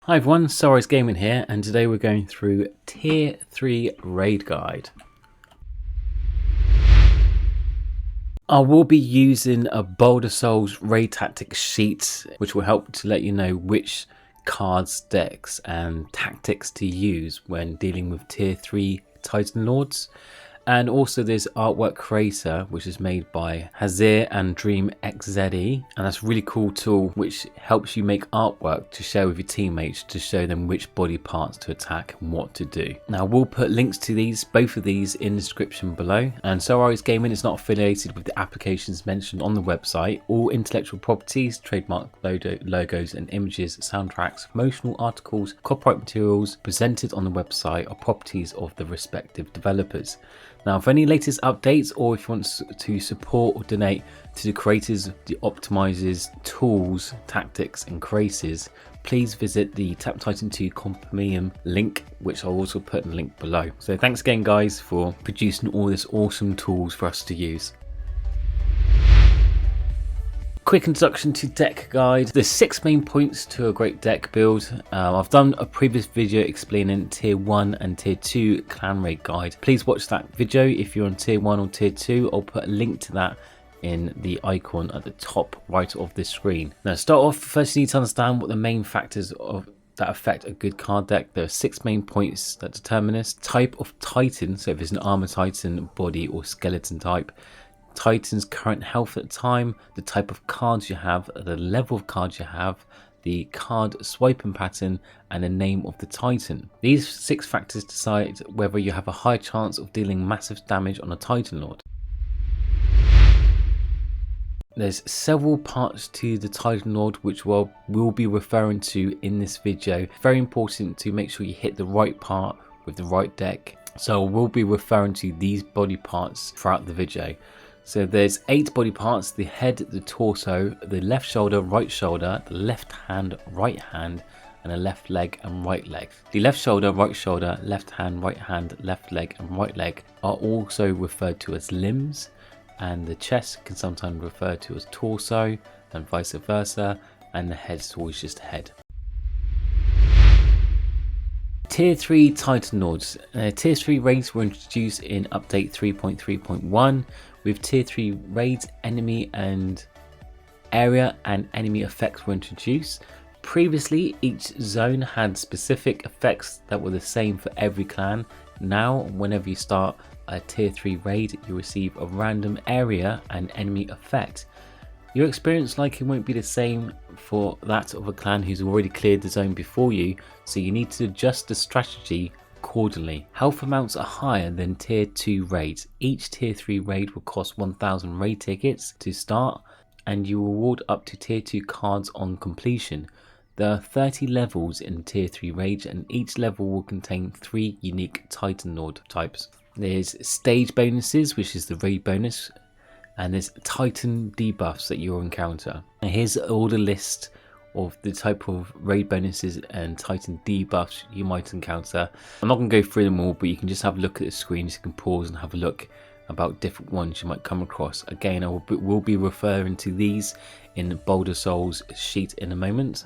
Hi everyone, Soulrise Gaming here, and today we're going through Tier 3 Raid Guide. I will be using a BoulderSOL's Raid Tactics sheet, which will help to let you know which cards, decks and tactics to use when dealing with Tier 3 Titan Lords. And also there's Artwork Creator, which is made by Hazir and Dream XZE, and that's a really cool tool which helps you make artwork to share with your teammates to show them which body parts to attack and what to do. Now we'll put links to both of these in the description below, and Soulrise Gaming is not affiliated with the applications mentioned on the website. All intellectual properties, trademark logos and images, soundtracks, promotional articles, copyright materials presented on the website are properties of the respective developers. Now, for any latest updates, or if you want to support or donate to the creators, the optimizers, tools, tactics and creators, please visit the Tap Titan 2 Compendium link, which I'll also put in the link below. So thanks again guys for producing all this awesome tools for us to use. Quick introduction to deck guide. There's 6 main points to a great deck build. I've done a previous video explaining tier 1 and tier 2 clan raid guide. Please watch that video if you're on tier 1 or tier 2. I'll put a link to that in the icon at the top right of this screen. Now start off, first you need to understand what the main factors that affect a good card deck. There are 6 main points that determine this. Type of Titan, so if it's an armor Titan, body or skeleton type. Titan's current health at the time, the type of cards you have, the level of cards you have, the card swiping pattern and the name of the Titan. These 6 factors decide whether you have a high chance of dealing massive damage on a Titan Lord. There's several parts to the Titan Lord which we'll be referring to in this video. Very important to make sure you hit the right part with the right deck. So we'll be referring to these body parts throughout the video. So there's 8 body parts: the head, the torso, the left shoulder, right shoulder, the left hand, right hand, and the left leg and right leg. The left shoulder, left hand, left leg and right leg are also referred to as limbs, and the chest can sometimes refer to as torso and vice versa, and the head is always just head. Tier 3 Titan Lords. Tier 3 raids were introduced in update 3.3.1 with Tier 3 raids, enemy and area and enemy effects were introduced. Previously each zone had specific effects that were the same for every clan. Now whenever you start a Tier 3 raid you receive a random area and enemy effect. Your experience likely won't be the same for that of a clan who's already cleared the zone before you, so you need to adjust the strategy accordingly. Health amounts are higher than tier 2 raids. Each tier 3 raid will cost 1000 raid tickets to start, and you reward up to tier 2 cards on completion. There are 30 levels in tier 3 raids, and each level will contain 3 unique Titan Lord types. There's stage bonuses, which is the raid bonus, and there's Titan debuffs that you'll encounter. Now here's all the list of the type of raid bonuses and Titan debuffs you might encounter. I'm not going to go through them all, but you can just have a look at the screen, so you can pause and have a look about different ones you might come across. Again, I will be referring to these in BoulderSOL's sheet in a moment.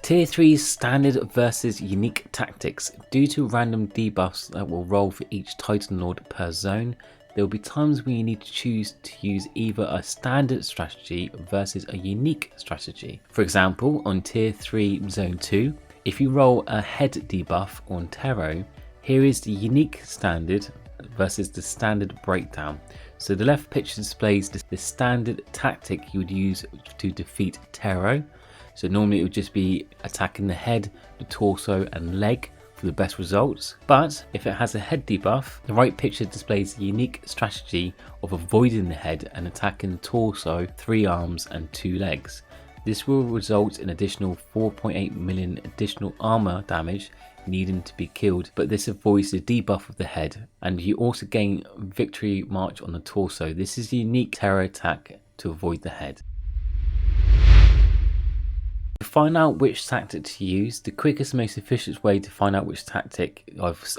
Tier 3 standard versus unique tactics. Due to random debuffs that will roll for each Titan Lord per zone, there will be times when you need to choose to use either a standard strategy versus a unique strategy. For example, on Tier 3 Zone 2, if you roll a head debuff on Tero, here is the unique standard versus the standard breakdown. So the left picture displays the standard tactic you would use to defeat Tero. So normally it would just be attacking the head, the torso and leg for the best results. But if it has a head debuff, the right picture displays the unique strategy of avoiding the head and attacking the torso, 3 arms and 2 legs. This will result in additional 4.8 million additional armor damage needing to be killed, but this avoids the debuff of the head, and you also gain victory march on the torso. This is the unique terror attack to avoid the head. To find out which tactic to use, the quickest and most efficient way to find out which tactic,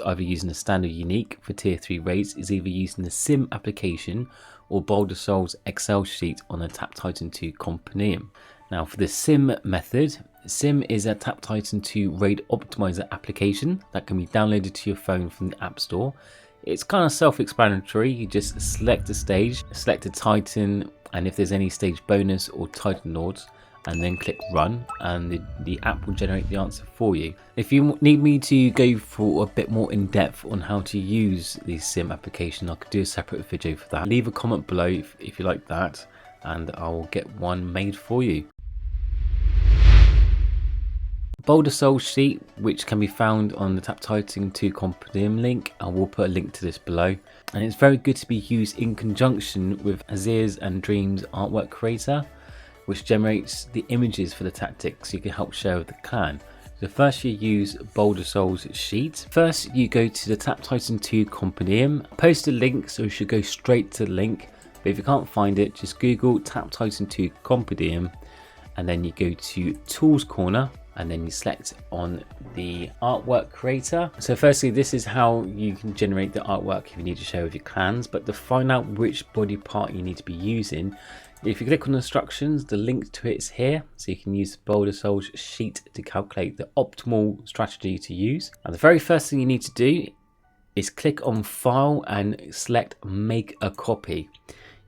either using a standard unique for tier 3 raids, is either using the sim application or BoulderSOL's Excel sheet on the Tap Titan 2 Compendium. Now for the sim method, sim is a Tap Titan 2 raid optimizer application that can be downloaded to your phone from the App Store. It's kind of self-explanatory. You just select a stage, select a Titan, and if there's any stage bonus or Titan Lords, and then click run, and the app will generate the answer for you. If you need me to go for a bit more in depth on how to use the sim application, I could do a separate video for that. Leave a comment below if you like that, and I will get one made for you. BoulderSOL sheet, which can be found on the Tap Titan 2 Compendium link. I will put a link to this below, and it's very good to be used in conjunction with Azir's and Dream's artwork creator, which generates the images for the tactics you can help share with the clan. So first you use BoulderSOL's sheet. First you go to the Tap Titan 2 Compendium, post a link, so you should go straight to the link, but if you can't find it, just Google Tap Titan 2 Compendium, and then you go to Tools Corner, and then you select on the artwork creator. So firstly, this is how you can generate the artwork if you need to share with your clans, but to find out which body part you need to be using, if you click on instructions, the link to it is here, so you can use BoulderSOL's sheet to calculate the optimal strategy to use. And the very first thing you need to do is click on File and select Make a Copy.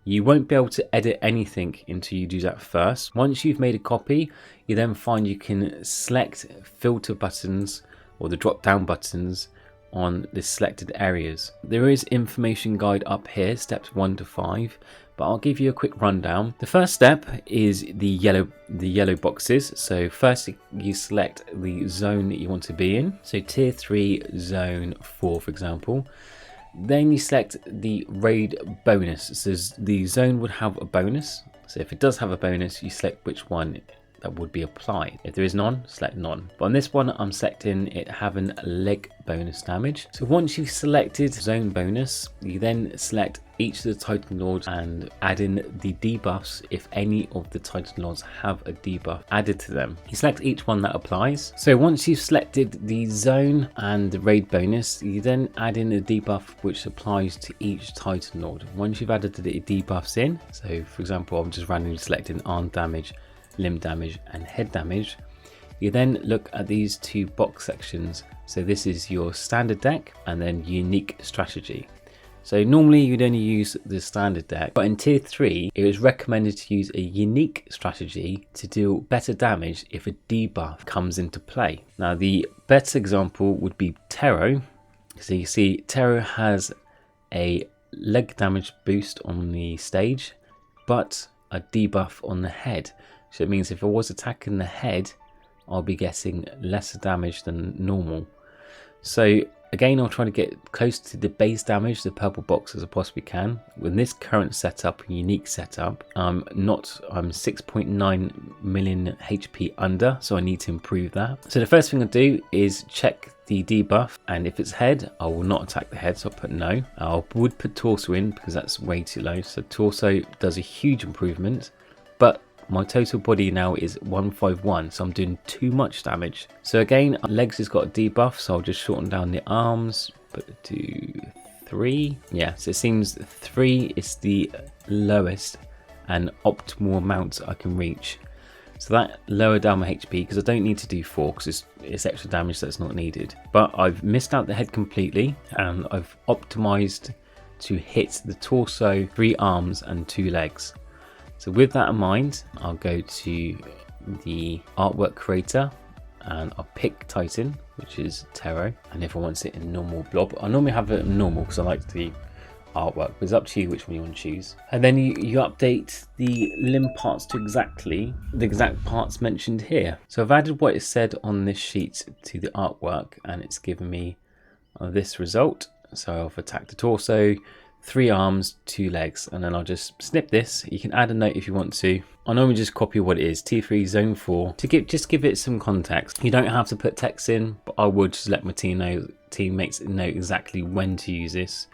You won't be able to edit anything until you do that first. Once you've made a copy, you then find you can select filter buttons or the drop down buttons on the selected areas. There is information guide up here, steps 1 to 5, but I'll give you a quick rundown. The first step is the yellow boxes. So first you select the zone that you want to be in. So tier 3 zone 4, for example. Then you select the raid bonus. So the zone would have a bonus. So if it does have a bonus, you select which one that would be applied. If there is none, select none. But on this one, I'm selecting it having leg bonus damage. So once you've selected zone bonus, you then select each of the Titan Lords and add in the debuffs if any of the Titan Lords have a debuff added to them. You select each one that applies. So once you've selected the zone and the raid bonus, you then add in a debuff which applies to each Titan Lord. Once you've added the debuffs in, so for example, I'm just randomly selecting arm damage, limb damage and head damage, you then look at these two box sections. So this is your standard deck and then unique strategy. So normally you'd only use the standard deck, but in tier 3 it was recommended to use a unique strategy to deal better damage if a debuff comes into play. Now the better example would be Tero. So you see Tero has a leg damage boost on the stage, but a debuff on the head. So it means if I was attacking the head, I'll be getting lesser damage than normal. So again, I'll try to get close to the base damage, the purple box, as I possibly can. With this current setup, unique setup, I'm 6.9 million HP under, so I need to improve that. So the first thing I do is check the debuff, and if it's head, I will not attack the head, so I'll put no. I would put torso in because that's way too low. So torso does a huge improvement, but my total body now is 151, so I'm doing too much damage. So again, legs has got a debuff, so I'll just shorten down the arms, put it to 3. Yeah, so it seems 3 is the lowest and optimal amount I can reach. So that lowered down my HP because I don't need to do 4 because it's extra damage that's not needed. But I've missed out the head completely, and I've optimized to hit the torso, 3 arms and 2 legs. So with that in mind, I'll go to the artwork creator and I'll pick Titan, which is Tero. And if I want it in normal blob, I normally have it in normal because I like the artwork, but it's up to you which one you want to choose. And then you update the limb parts to exactly the exact parts mentioned here. So I've added what it said on this sheet to the artwork, and it's given me this result. So I've attacked the torso, 3 arms, 2 legs, and then I'll just snip this. You can add a note if you want to. I normally just copy what it is, tier 3 zone 4, to just give it some context. You don't have to put text in, but I would just let my teammates know exactly when to use this.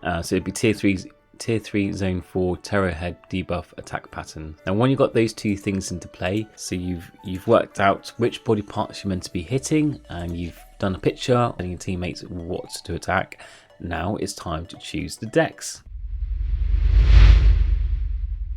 So it'd be tier 3 zone 4 Tero head debuff attack pattern. Now when you've got those two things into play, so you've worked out which body parts you're meant to be hitting, and you've done a picture telling your teammates what to attack. Now it's time to choose the decks.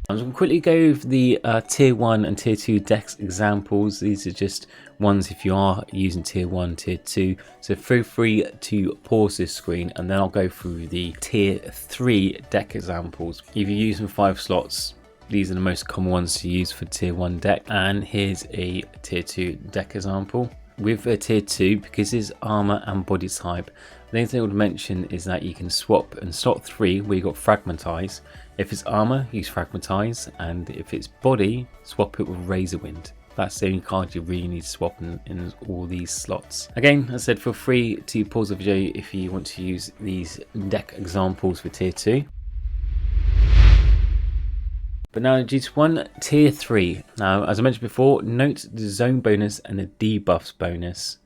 I'm going to quickly go over the tier 1 and tier 2 decks examples. These are just ones if you are using tier 1, tier 2. So feel free to pause this screen and then I'll go through the tier 3 deck examples. If you're using 5 slots, these are the most common ones to use for tier 1 deck. And here's a tier 2 deck example. With a tier 2, because it's armor and body type, the only thing I would mention is that you can swap in slot 3 where you got Fragmentize. If it's armor, use Fragmentize, and if it's body, swap it with Razor Wind. That's the only card you really need to swap in all these slots. Again, as I said, feel free to pause the video if you want to use these deck examples for tier 2. But now GT1 tier 3. Now, as I mentioned before, note the zone bonus and the debuffs bonus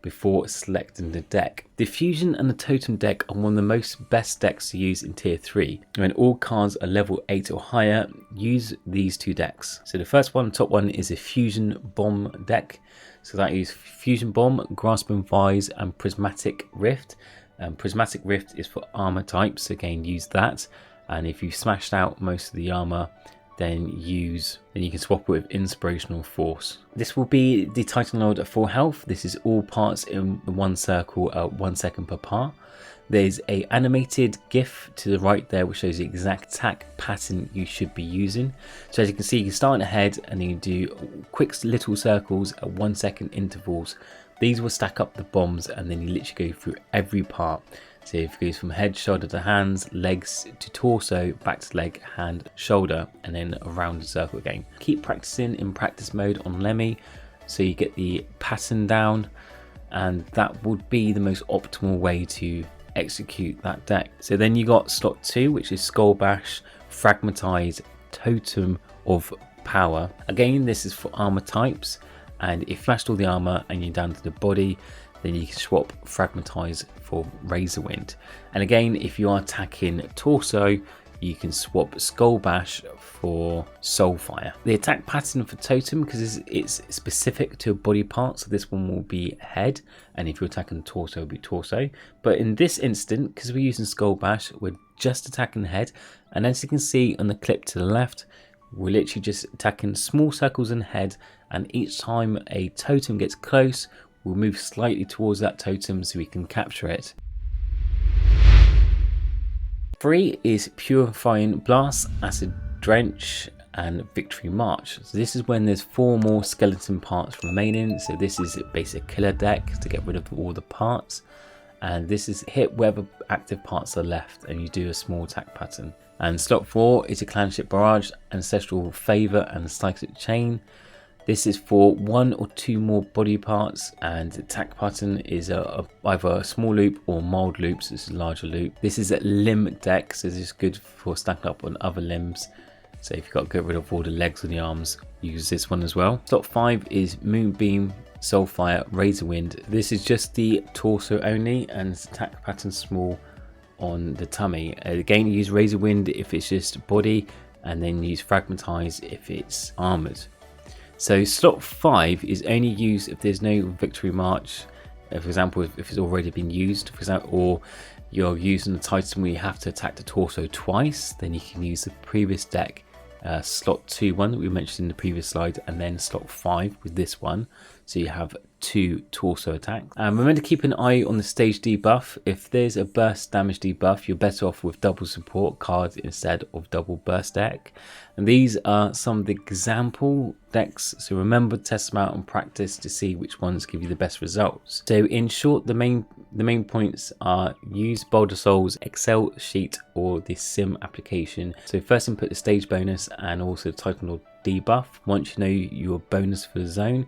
before selecting the deck. The Fusion and the Totem deck are one of the most best decks to use in tier 3. When all cards are level 8 or higher, use these 2 decks. So the first one, top one, is a Fusion Bomb deck. So that is Fusion Bomb, Grasping Vise and Prismatic Rift. Prismatic Rift is for armor types, again use that. And if you've smashed out most of the armor, then you can swap it with Inspirational Force. This will be the Titan Lord at full health. This is all parts in one circle at 1 second per part. There's a animated GIF to the right there which shows the exact attack pattern you should be using. So as you can see, you can start in a head and then you do quick little circles at 1 second intervals. These will stack up the bombs and then you literally go through every part. So if it goes from head, shoulder to hands, legs to torso, back to leg, hand, shoulder, and then around the circle again. Keep practicing in practice mode on Lemmy so you get the pattern down, and that would be the most optimal way to execute that deck. So then you got slot 2, which is Skull Bash, Fragmentize, Totem of Power. Again, this is for armor types, and if you flashed all the armor and you're down to the body, then you can swap Fragmentize for Razor Wind. And again, if you are attacking torso, you can swap Skull Bash for Soulfire. The attack pattern for Totem, because it's specific to a body part, so this one will be head, and if you're attacking torso, it'll be torso. But in this instant, because we're using Skull Bash, we're just attacking the head, and as you can see on the clip to the left, we're literally just attacking small circles in the head, and each time a totem gets close, we'll move slightly towards that totem so we can capture it. 3 is Purifying Blast, Acid Drench and Victory March. So this is when there's 4 more skeleton parts remaining. So this is a basic killer deck to get rid of all the parts. And this is hit wherever active parts are left and you do a small attack pattern. And slot 4 is a Clanship Barrage, Ancestral Favor and Cyclic Chain. This is for 1 or 2 more body parts, and the attack pattern is either a small loop or mild loops. So this is a larger loop. This is a limb deck, so this is good for stacking up on other limbs. So if you've got to get rid of all the legs and the arms, use this one as well. Slot 5 is Moonbeam, Soulfire, Razor Wind. This is just the torso only, and its attack pattern small on the tummy. Again, use Razor Wind if it's just body, and then use Fragmentize if it's armored. So slot 5 is only used if there's no Victory March, for example if it's already been used, for example, or you're using the Titan where you have to attack the torso twice, then you can use the previous deck, slot 2 one that we mentioned in the previous slide, and then slot 5 with this one, so you have 2 torso attacks. Remember to keep an eye on the stage debuff. If there's a burst damage debuff, you're better off with double support cards instead of double burst deck. And these are some of the example decks, so remember to test them out and practice to see which ones give you the best results. So in short, the main points are use BoulderSOL's Excel sheet or the sim application. So first input the stage bonus and also the Titan Lord debuff. Once you know your bonus for the zone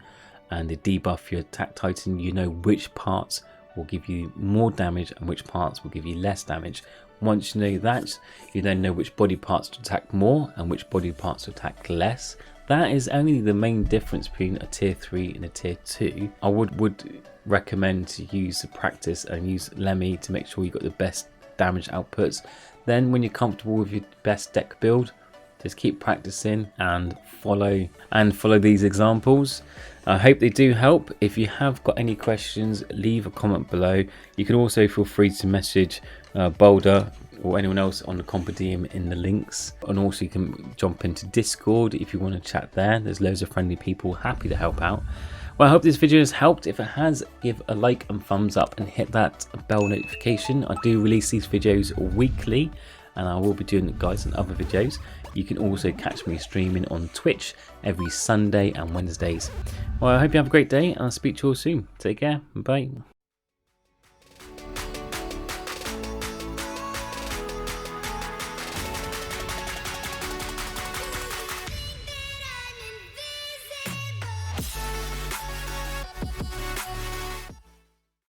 and the debuff for your attack Titan, you know which parts will give you more damage and which parts will give you less damage. Once you know that, you then know which body parts to attack more and which body parts to attack less. That is only the main difference between a tier 3 and a tier 2. I would recommend to use the practice and use Lemmy to make sure you got the best damage outputs. Then when you're comfortable with your best deck build, just keep practicing and follow these examples. I hope they do help. If you have got any questions, leave a comment below. You can also feel free to message Boulder or anyone else on the Compendium in the links. And also you can jump into Discord if you want to chat there. There's loads of friendly people happy to help out. Well, I hope this video has helped. If it has, give a like and thumbs up and hit that bell notification. I do release these videos weekly, and I will be doing it, guys, in other videos. You can also catch me streaming on Twitch every Sunday and Wednesdays. Well, I hope you have a great day, and I'll speak to you all soon. Take care. Bye.